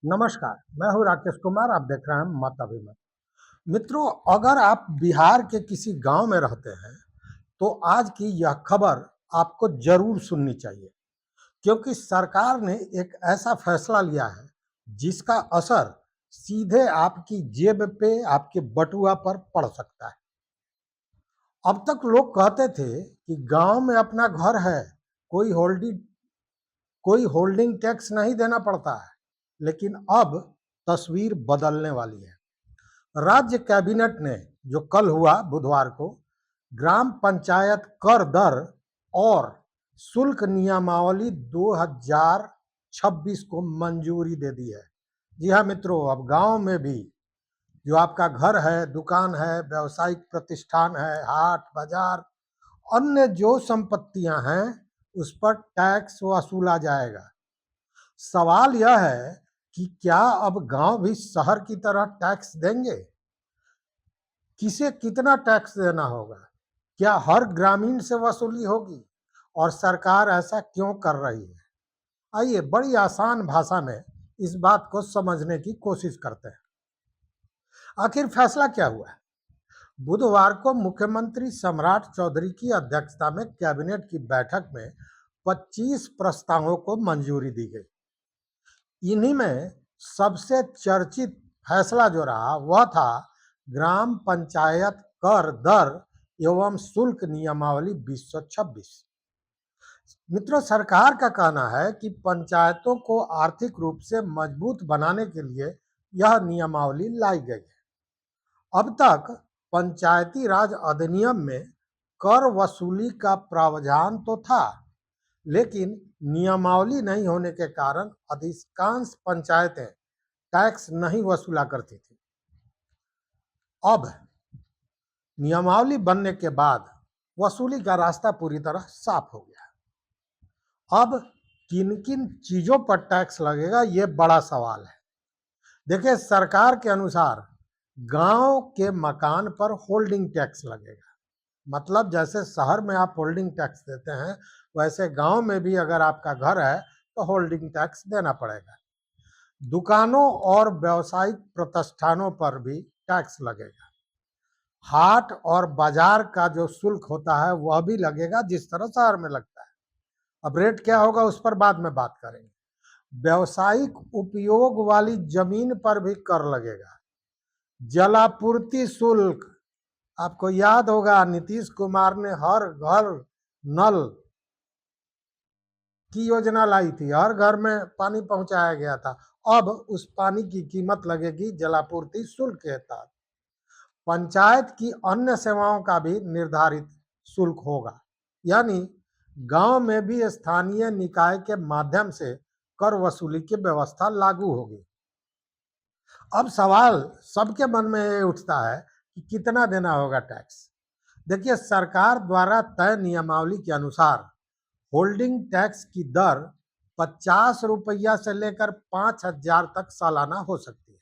नमस्कार, मैं हूँ राकेश कुमार। आप देख रहे हैं मत अभिमत। मित्रों, अगर आप बिहार के किसी गांव में रहते हैं तो आज की यह खबर आपको जरूर सुननी चाहिए, क्योंकि सरकार ने एक ऐसा फैसला लिया है जिसका असर सीधे आपकी जेब पे, आपके बटुआ पर पड़ सकता है। अब तक लोग कहते थे कि गांव में अपना घर है, कोई होल्डिंग कोई होल्डिंग टैक्स नहीं देना पड़ता है, लेकिन अब तस्वीर बदलने वाली है। राज्य कैबिनेट ने, जो कल हुआ बुधवार को, ग्राम पंचायत कर दर और शुल्क नियमावली 2026 को मंजूरी दे दी है। जी हाँ मित्रों, अब गांव में भी जो आपका घर है, दुकान है, व्यवसायिक प्रतिष्ठान है, हाट बाजार, अन्य जो संपत्तियां हैं, उस पर टैक्स वसूला जाएगा। सवाल यह है कि क्या अब गांव भी शहर की तरह टैक्स देंगे? किसे कितना टैक्स देना होगा? क्या हर ग्रामीण से वसूली होगी? और सरकार ऐसा क्यों कर रही है? आइए बड़ी आसान भाषा में इस बात को समझने की कोशिश करते हैं। आखिर फैसला क्या हुआ है? बुधवार को मुख्यमंत्री सम्राट चौधरी की अध्यक्षता में कैबिनेट की बैठक में 25 प्रस्तावों को मंजूरी दी गई। इन्हीं में सबसे चर्चित फैसला जो रहा वह था ग्राम पंचायत कर दर एवं शुल्क नियमावली 2026। मित्रों, सरकार का कहना है कि पंचायतों को आर्थिक रूप से मजबूत बनाने के लिए यह नियमावली लाई गई है। अब तक पंचायती राज अधिनियम में कर वसूली का प्रावधान तो था, लेकिन नियमावली नहीं होने के कारण अधिकांश पंचायतें टैक्स नहीं वसूला करती थी। अब नियमावली बनने के बाद वसूली का रास्ता पूरी तरह साफ हो गया। अब किन किन चीजों पर टैक्स लगेगा, ये बड़ा सवाल है। देखिए, सरकार के अनुसार गांव के मकान पर होल्डिंग टैक्स लगेगा। मतलब जैसे शहर में आप होल्डिंग टैक्स देते हैं, वैसे गांव में भी अगर आपका घर है तो होल्डिंग टैक्स देना पड़ेगा। दुकानों और व्यावसायिक प्रतिष्ठानों पर भी टैक्स लगेगा। हाट और बाजार का जो शुल्क होता है वह भी लगेगा, जिस तरह शहर में लगता है। अब रेट क्या होगा उस पर बाद में बात करेंगे। व्यावसायिक उपयोग वाली जमीन पर भी कर लगेगा। जलापूर्ति शुल्क, आपको याद होगा नीतीश कुमार ने हर घर नल की योजना लाई थी, हर घर में पानी पहुंचाया गया था। अब उस पानी की कीमत लगेगी जलापूर्ति शुल्क के तहत। पंचायत की अन्य सेवाओं का भी निर्धारित शुल्क होगा, यानी गांव में भी स्थानीय निकाय के माध्यम से कर वसूली की व्यवस्था लागू होगी। अब सवाल सबके मन में ये उठता है कि कितना देना होगा टैक्स। देखिए, सरकार द्वारा तय नियमावली के अनुसार होल्डिंग टैक्स की दर 50 रुपया से लेकर 5,000 तक सालाना हो सकती है।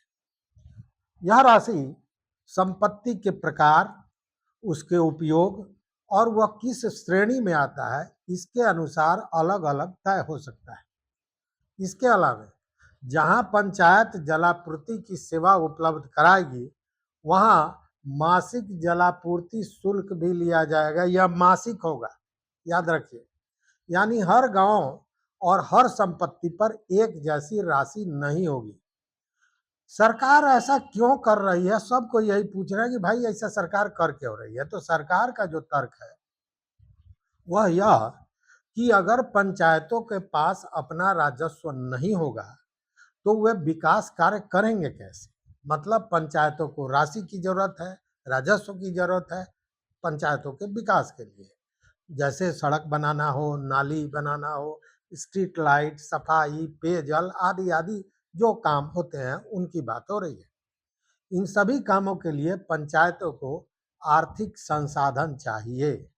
यह राशि संपत्ति के प्रकार, उसके उपयोग और वह किस श्रेणी में आता है, इसके अनुसार अलग अलग तय हो सकता है। इसके अलावा जहां पंचायत जलापूर्ति की सेवा उपलब्ध कराएगी, वहां मासिक जलापूर्ति शुल्क भी लिया जाएगा। यह मासिक होगा, याद रखिए। यानी हर गांव और हर संपत्ति पर एक जैसी राशि नहीं होगी। सरकार ऐसा क्यों कर रही है? सबको यही पूछ रहे हैं कि भाई ऐसा सरकार कर क्यों रही है। तो सरकार का जो तर्क है वह यह कि अगर पंचायतों के पास अपना राजस्व नहीं होगा तो वे विकास कार्य करेंगे कैसे? मतलब पंचायतों को राशि की जरूरत है, राजस्व की जरूरत है पंचायतों के विकास के लिए। जैसे सड़क बनाना हो, नाली बनाना हो, स्ट्रीट लाइट, सफाई, पेयजल आदि आदि जो काम होते हैं उनकी बात हो रही है। इन सभी कामों के लिए पंचायतों को आर्थिक संसाधन चाहिए।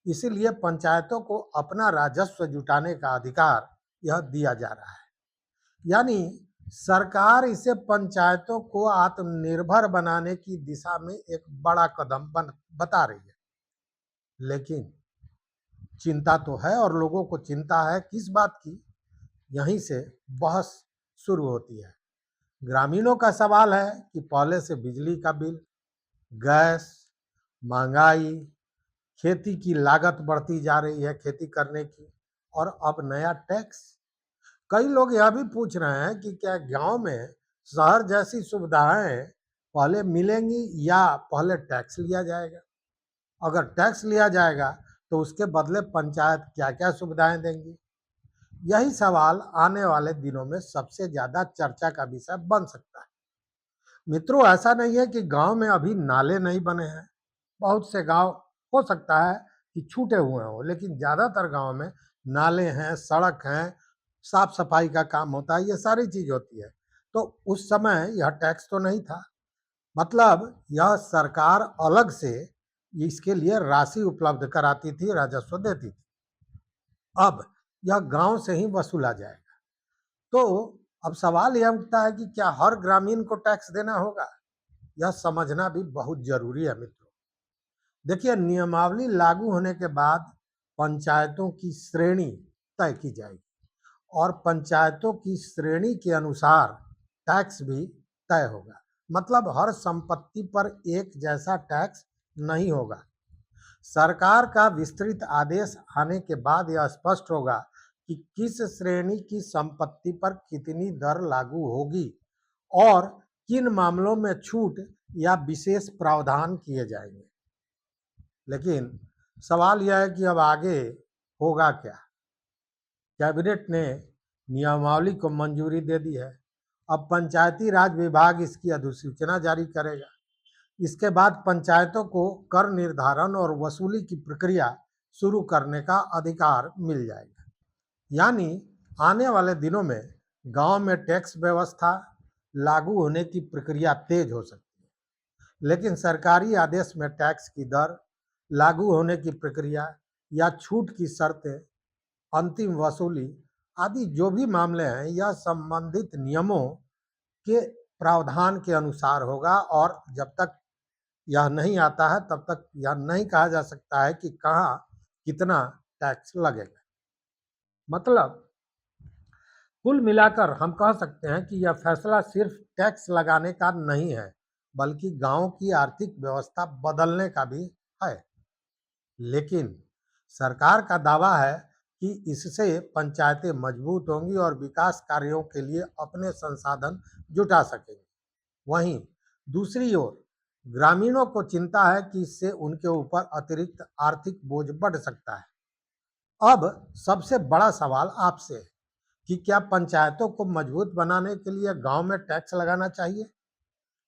इसीलिए पंचायतों को अपना राजस्व जुटाने का अधिकार यह दिया जा रहा है। यानी सरकार इसे पंचायतों को आत्मनिर्भर बनाने की दिशा में एक बड़ा कदम बता रही है। लेकिन चिंता तो है, और लोगों को चिंता है किस बात की? यहीं से बहस शुरू होती है। ग्रामीणों का सवाल है कि पहले से बिजली का बिल, गैस, महंगाई, खेती की लागत बढ़ती जा रही है खेती करने की, और अब नया टैक्स। कई लोग यह भी पूछ रहे हैं कि क्या गांव में शहर जैसी सुविधाएं पहले मिलेंगी या पहले टैक्स लिया जाएगा। अगर टैक्स लिया जाएगा तो उसके बदले पंचायत क्या क्या सुविधाएं देंगी। यही सवाल आने वाले दिनों में सबसे ज्यादा चर्चा का विषय बन सकता है। मित्रों, ऐसा नहीं है कि गांव में अभी नाले नहीं बने हैं। बहुत से गांव हो सकता है कि छूटे हुए हों, लेकिन ज्यादातर गांव में नाले हैं, सड़क हैं, साफ सफाई का काम होता है, ये सारी चीज होती है। तो उस समय यह टैक्स तो नहीं था, मतलब यह सरकार अलग से इसके लिए राशि उपलब्ध कराती थी, राजस्व देती थी। अब यह गांव से ही वसूला जाएगा। तो अब सवाल यह उठता है कि क्या हर ग्रामीण को टैक्स देना होगा। यह समझना भी बहुत जरूरी है मित्रों। देखिए, नियमावली लागू होने के बाद पंचायतों की श्रेणी तय की जाएगी और पंचायतों की श्रेणी के अनुसार टैक्स भी तय होगा। मतलब हर संपत्ति पर एक जैसा टैक्स नहीं होगा। सरकार का विस्तृत आदेश आने के बाद यह स्पष्ट होगा कि किस श्रेणी की संपत्ति पर कितनी दर लागू होगी और किन मामलों में छूट या विशेष प्रावधान किए जाएंगे। लेकिन सवाल यह है कि अब आगे होगा क्या। कैबिनेट ने नियमावली को मंजूरी दे दी है। अब पंचायती राज विभाग इसकी अधिसूचना जारी करेगा। इसके बाद पंचायतों को कर निर्धारण और वसूली की प्रक्रिया शुरू करने का अधिकार मिल जाएगा। यानी आने वाले दिनों में गांव में टैक्स व्यवस्था लागू होने की प्रक्रिया तेज हो सकती है, लेकिन सरकारी आदेश में टैक्स की दर, लागू होने की प्रक्रिया या छूट की शर्तें, अंतिम वसूली आदि जो भी मामले हैं, यह संबंधित नियमों के प्रावधान के अनुसार होगा। और जब तक यह नहीं आता है तब तक यह नहीं कहा जा सकता है कि कहाँ कितना टैक्स लगेगा। मतलब कुल मिलाकर हम कह सकते हैं कि यह फैसला सिर्फ टैक्स लगाने का नहीं है, बल्कि गांव की आर्थिक व्यवस्था बदलने का भी है। लेकिन सरकार का दावा है कि इससे पंचायतें मजबूत होंगी और विकास कार्यों के लिए अपने संसाधन जुटा सकेंगी। वहीं दूसरी ओर ग्रामीणों को चिंता है कि इससे उनके ऊपर अतिरिक्त आर्थिक बोझ बढ़ सकता है। अब सबसे बड़ा सवाल आपसे है कि क्या पंचायतों को मजबूत बनाने के लिए गांव में टैक्स लगाना चाहिए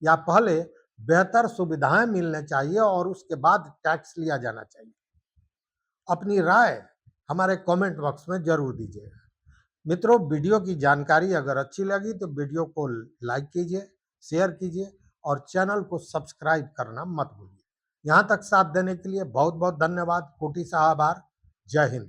या पहले बेहतर सुविधाएं मिलने चाहिए और उसके बाद टैक्स लिया जाना चाहिए। अपनी राय हमारे कमेंट बॉक्स में जरूर दीजिएगा। मित्रों, वीडियो की जानकारी अगर अच्छी लगी तो वीडियो को लाइक कीजिए, शेयर कीजिए और चैनल को सब्सक्राइब करना मत भूलिए। यहाँ तक साथ देने के लिए बहुत बहुत धन्यवाद। कोटि सा आभार। जय हिंद।